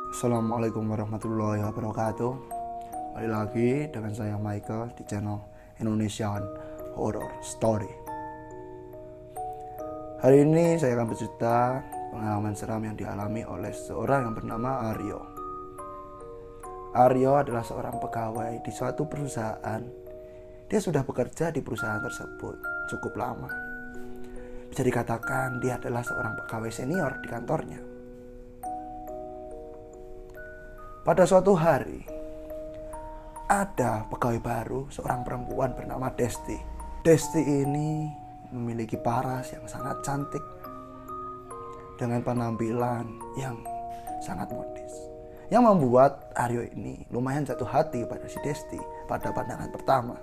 Assalamualaikum warahmatullahi wabarakatuh. Kembali lagi dengan saya Michael di channel Indonesian Horror Story. Hari ini saya akan bercerita pengalaman seram yang dialami oleh seorang yang bernama Aryo. Aryo adalah seorang pegawai di suatu perusahaan. Dia sudah bekerja di perusahaan tersebut cukup lama. Bisa dikatakan dia adalah seorang pegawai senior di kantornya. Pada suatu hari, ada pegawai baru, seorang perempuan bernama Desti. Desti ini memiliki paras yang sangat cantik dengan penampilan yang sangat modis, yang membuat Aryo ini lumayan jatuh hati pada si Desti pada pandangan pertama.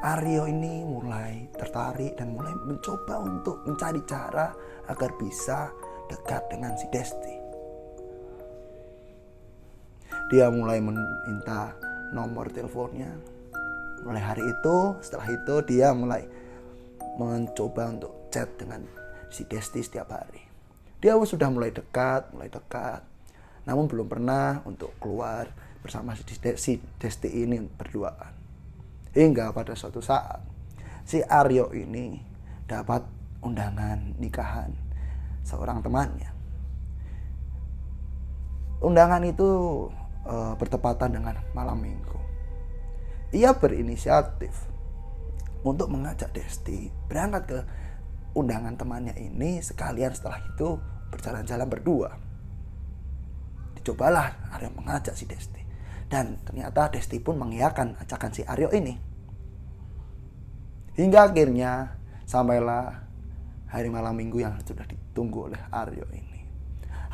Aryo ini mulai tertarik dan mulai mencoba untuk mencari cara agar bisa dekat dengan si Desti. Dia mulai meminta nomor teleponnya. Mulai hari itu, setelah itu dia mulai mencoba untuk chat dengan si Desti setiap hari. Dia sudah mulai dekat. Namun belum pernah untuk keluar bersama si Desti ini berduaan. Hingga pada suatu saat, si Aryo ini dapat undangan nikahan seorang temannya. Undangan itu bertepatan dengan malam minggu. Ia berinisiatif untuk mengajak Desti berangkat ke undangan temannya ini, sekalian setelah itu berjalan-jalan berdua. Dicobalah Aryo mengajak si Desti, dan ternyata Desti pun mengiyakan ajakan si Aryo ini. Hingga akhirnya sampailah hari malam minggu yang sudah ditunggu oleh Aryo ini.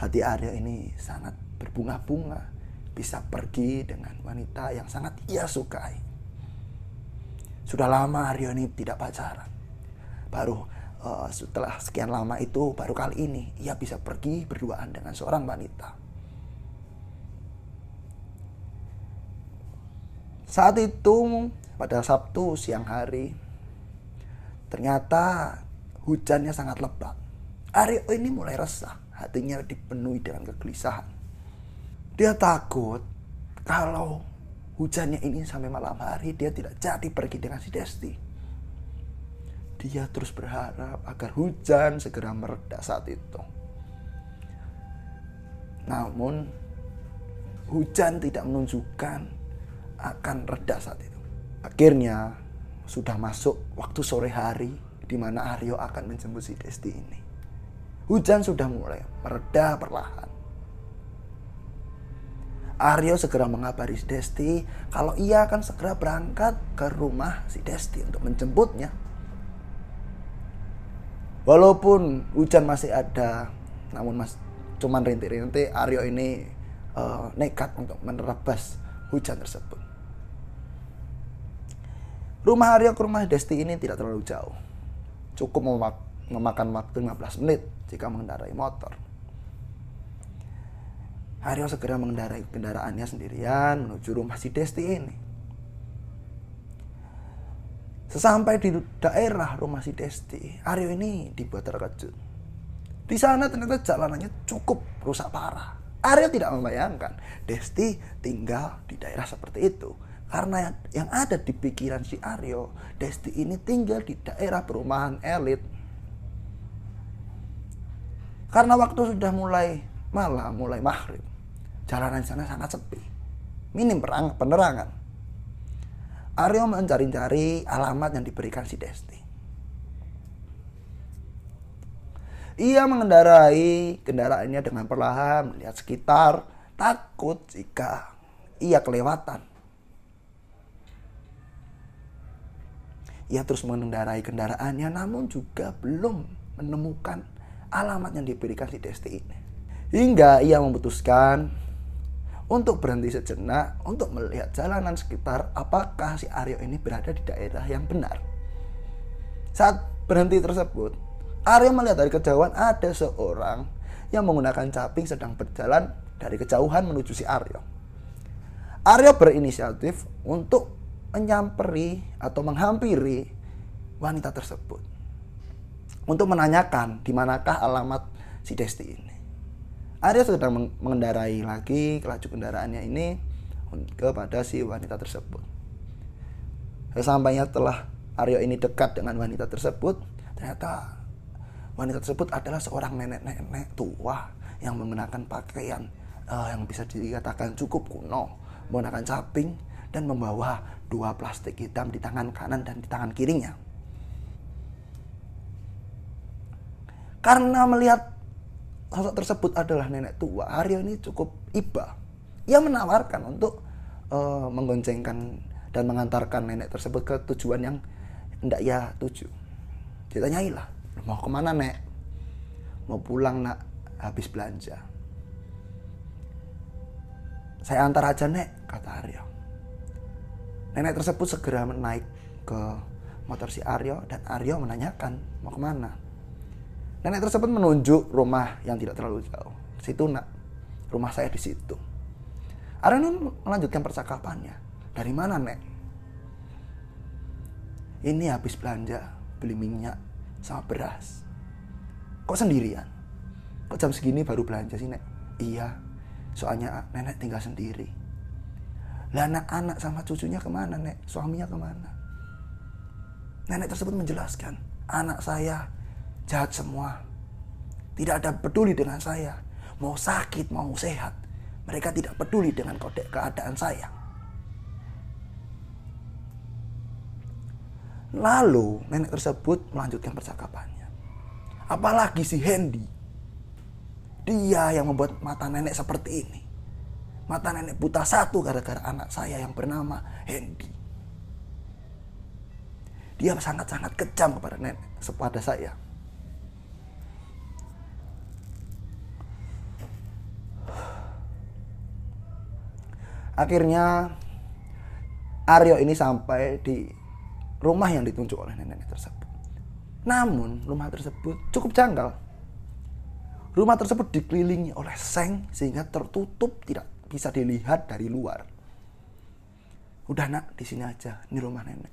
Hati Aryo ini sangat berbunga-bunga, bisa pergi dengan wanita yang sangat ia sukai. Sudah lama Aryo ini tidak pacaran. Baru setelah sekian lama itu, baru kali ini ia bisa pergi berduaan dengan seorang wanita. Saat itu pada Sabtu siang hari, ternyata hujannya sangat lebat. Aryo ini mulai resah, hatinya dipenuhi dengan kegelisahan. Dia takut kalau hujannya ini sampai malam hari dia tidak jadi pergi dengan si Desti. Dia terus berharap agar hujan segera mereda saat itu. Namun hujan tidak menunjukkan akan reda saat itu. Akhirnya sudah masuk waktu sore hari di mana Aryo akan menjemput si Desti ini. Hujan sudah mulai mereda perlahan. Aryo segera mengabari si Desti kalau ia akan segera berangkat ke rumah si Desti untuk menjemputnya. Walaupun hujan masih ada, namun cuman rintik-rintik, Aryo ini nekat untuk menerabas hujan tersebut. Rumah Aryo ke rumah Desti ini tidak terlalu jauh. Cukup memakan waktu 15 menit jika mengendarai motor. Aryo segera mengendarai kendaraannya sendirian menuju rumah si Desti ini. Sesampai di daerah rumah si Desti, Aryo ini dibuat terkejut. Di sana ternyata jalanannya cukup rusak parah. Aryo tidak membayangkan Desti tinggal di daerah seperti itu. Karena yang ada di pikiran si Aryo, Desti ini tinggal di daerah perumahan elit. Karena waktu sudah mulai malam, mulai maghrib, jalanan di sana sangat sepi, minim penerangan. Aryo mencari-cari alamat yang diberikan si Desti. Ia mengendarai kendaraannya dengan perlahan, melihat sekitar, takut jika ia kelewatan. Ia terus mengendarai kendaraannya, namun juga belum menemukan alamat yang diberikan si Desti ini. Hingga ia memutuskan untuk berhenti sejenak untuk melihat jalanan sekitar, apakah si Aryo ini berada di daerah yang benar. Saat berhenti tersebut, Aryo melihat dari kejauhan ada seorang yang menggunakan caping sedang berjalan dari kejauhan menuju si Aryo. Aryo berinisiatif untuk menyamperi atau menghampiri wanita tersebut untuk menanyakan di manakah alamat si Desti ini. Aryo sedang mengendarai lagi laju kendaraannya ini kepada si wanita tersebut. Sesampainya setelah Aryo ini dekat dengan wanita tersebut, ternyata wanita tersebut adalah seorang nenek-nenek tua yang mengenakan pakaian yang bisa dikatakan cukup kuno, menggunakan caping dan membawa 2 plastik hitam di tangan kanan dan di tangan kirinya. Karena melihat sosok tersebut adalah nenek tua, Aryo ini cukup iba. Ia menawarkan untuk menggoncengkan dan mengantarkan nenek tersebut ke tujuan yang hendak ia tuju. Ditanyailah, mau kemana nek? Mau pulang nak, habis belanja. Saya antar aja nek, kata Aryo. Nenek tersebut segera naik ke motor si Aryo dan Aryo menanyakan mau kemana. Nenek tersebut menunjuk rumah yang tidak terlalu jauh. Situ nak, rumah saya di situ. Aryo melanjutkan percakapannya. Dari mana nek? Ini habis belanja, beli minyak sama beras. Kok sendirian? Kok jam segini baru belanja sih nek? Iya, soalnya nenek tinggal sendiri. Lah anak-anak sama cucunya kemana nek? Suaminya kemana? Nenek tersebut menjelaskan, anak saya jahat semua. Tidak ada peduli dengan saya. Mau sakit, mau sehat. Mereka tidak peduli dengan kode keadaan saya. Lalu nenek tersebut melanjutkan percakapannya. Apalagi si Hendy. Dia yang membuat mata nenek seperti ini. Mata nenek buta satu gara-gara anak saya yang bernama Hendy. Dia sangat-sangat kejam kepada nenek, kepada saya. Akhirnya Aryo ini sampai di rumah yang ditunjuk oleh nenek tersebut. Namun rumah tersebut cukup janggal. Rumah tersebut dikelilingi oleh seng sehingga tertutup, tidak bisa dilihat dari luar. Udah nak, di sini aja, ini rumah nenek.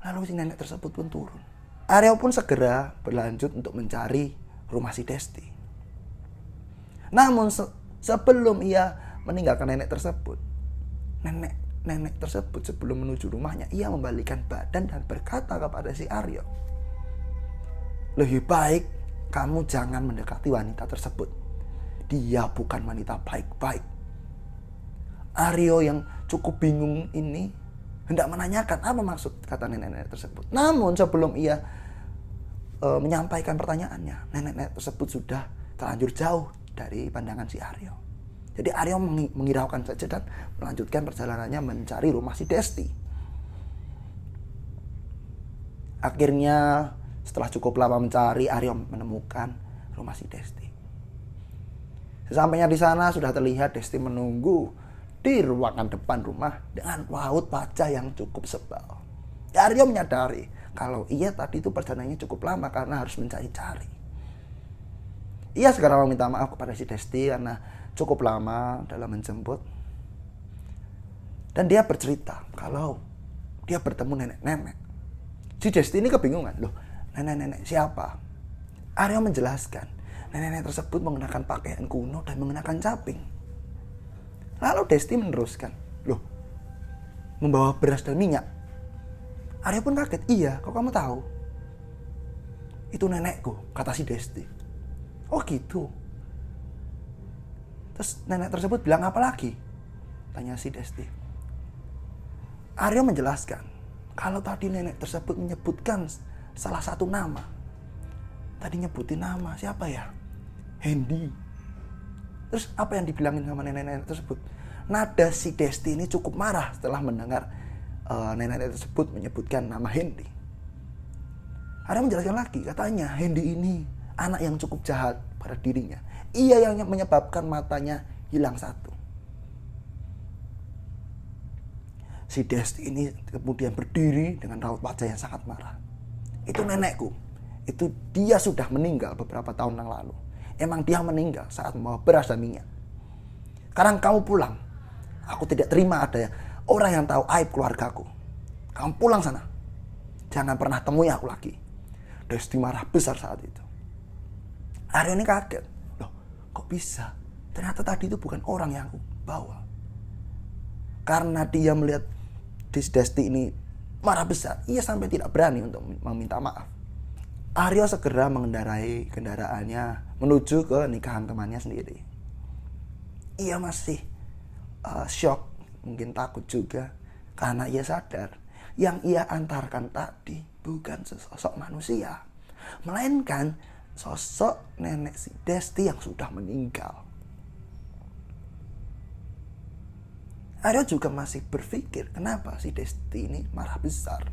Lalu si nenek tersebut pun turun. Aryo pun segera berlanjut untuk mencari rumah si Desti. Namun sebelum ia meninggalkan nenek tersebut, nenek tersebut sebelum menuju rumahnya, ia membalikan badan dan berkata kepada si Aryo, lebih baik kamu jangan mendekati wanita tersebut. Dia bukan wanita baik-baik. Aryo yang cukup bingung ini hendak menanyakan apa maksud kata nenek-nenek tersebut. Namun sebelum ia menyampaikan pertanyaannya, nenek-nenek tersebut sudah terlanjur jauh dari pandangan si Aryo. Jadi Aryo menghiraukan saja dan melanjutkan perjalanannya mencari rumah si Desti. Akhirnya setelah cukup lama mencari, Aryo menemukan rumah si Desti. Sesampainya di sana sudah terlihat Desti menunggu di ruangan depan rumah dengan raut wajah yang cukup sebal. Aryo menyadari kalau ia tadi itu perjalanannya cukup lama karena harus mencari-cari. Ia segera meminta maaf kepada si Desti karena cukup lama dalam menjemput. Dan dia bercerita kalau dia bertemu nenek-nenek. Si Desti ini kebingungan. Loh, nenek-nenek siapa? Aryo menjelaskan, nenek-nenek tersebut mengenakan pakaian kuno dan mengenakan caping. Lalu Desti meneruskan, loh, membawa beras dan minyak. Aryo pun kaget, iya, kok kamu tahu? Itu nenekku, kata si Desti. Oh gitu. Terus nenek tersebut bilang apa lagi? Tanya si Desti. Aryo menjelaskan kalau tadi nenek tersebut menyebutkan salah satu nama. Tadi nyebutin nama siapa ya? Hendy. Terus apa yang dibilangin sama nenek-nenek tersebut? Nada si Desti ini cukup marah setelah mendengar nenek-nenek tersebut menyebutkan nama Hendy. Aryo menjelaskan lagi, katanya Hendy ini anak yang cukup jahat pada dirinya. Ia yang menyebabkan matanya hilang satu. Si Desti ini kemudian berdiri dengan raut wajah yang sangat marah. Itu nenekku. Itu dia sudah meninggal beberapa tahun yang lalu. Emang dia meninggal saat membawa beras dan minyak. Sekarang kamu pulang. Aku tidak terima ada orang yang tahu aib keluargaku. Kamu pulang sana. Jangan pernah temui aku lagi. Desti marah besar saat itu. Aryo ini kaget. Loh, kok bisa? Ternyata tadi itu bukan orang yang aku bawa. Karena dia melihat Desti ini marah besar, ia sampai tidak berani untuk meminta maaf. Aryo segera mengendarai kendaraannya menuju ke nikahan temannya sendiri. Ia masih shock, mungkin takut juga, karena ia sadar yang ia antarkan tadi bukan sesosok manusia, melainkan sosok nenek si Desti yang sudah meninggal. Aryo juga masih berpikir, kenapa si Desti ini marah besar?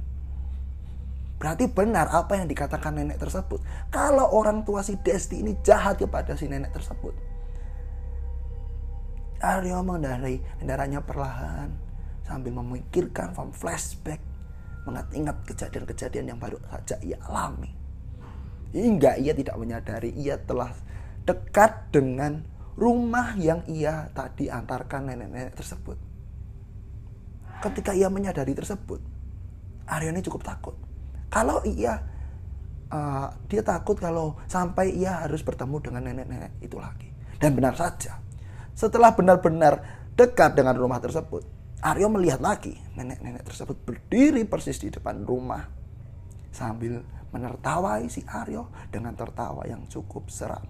Berarti benar apa yang dikatakan nenek tersebut. Kalau orang tua si Desti ini jahat kepada si nenek tersebut. Aryo mengendarai kendaraannya perlahan sambil memikirkan, flashback, mengingat kejadian-kejadian yang baru saja ia alami. Hingga ia tidak menyadari ia telah dekat dengan rumah yang ia tadi antarkan nenek-nenek tersebut. Ketika ia menyadari tersebut, Aryo ini cukup takut. Kalau dia takut kalau sampai ia harus bertemu dengan nenek-nenek itu lagi. Dan benar saja, setelah benar-benar dekat dengan rumah tersebut, Aryo melihat lagi nenek-nenek tersebut berdiri persis di depan rumah sambil menertawai si Aryo dengan tertawa yang cukup seram.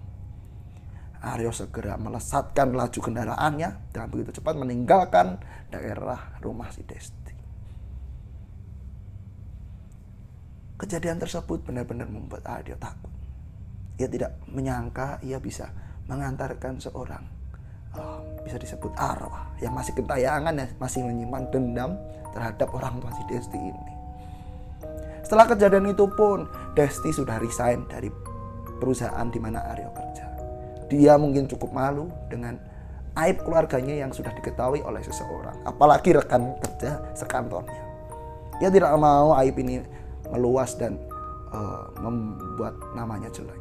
Aryo segera melesatkan laju kendaraannya dan begitu cepat meninggalkan daerah rumah si Desti. Kejadian tersebut benar-benar membuat Aryo takut. Ia tidak menyangka ia bisa mengantarkan seorang bisa disebut arwah yang masih gentayangan, ya, masih menyimpan dendam terhadap orang tua si Desti ini. Setelah kejadian itu pun, Desti sudah resign dari perusahaan di mana Aryo kerja. Dia mungkin cukup malu dengan aib keluarganya yang sudah diketahui oleh seseorang, apalagi rekan kerja sekantornya. Dia tidak mau aib ini meluas dan membuat namanya jelek.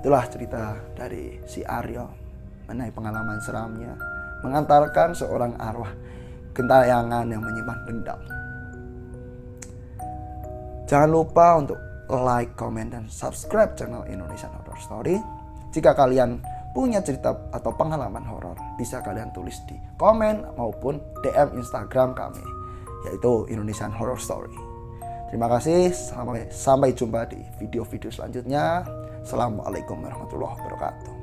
Itulah cerita dari si Aryo mengenai pengalaman seramnya mengantarkan seorang arwah gentayangan yang menyimpan dendam. Jangan lupa untuk like, comment, dan subscribe channel Indonesian Horror Story. Jika kalian punya cerita atau pengalaman horor, bisa kalian tulis di komen maupun DM Instagram kami, yaitu Indonesian Horror Story. Terima kasih, sampai jumpa di video-video selanjutnya. Assalamualaikum warahmatullahi wabarakatuh.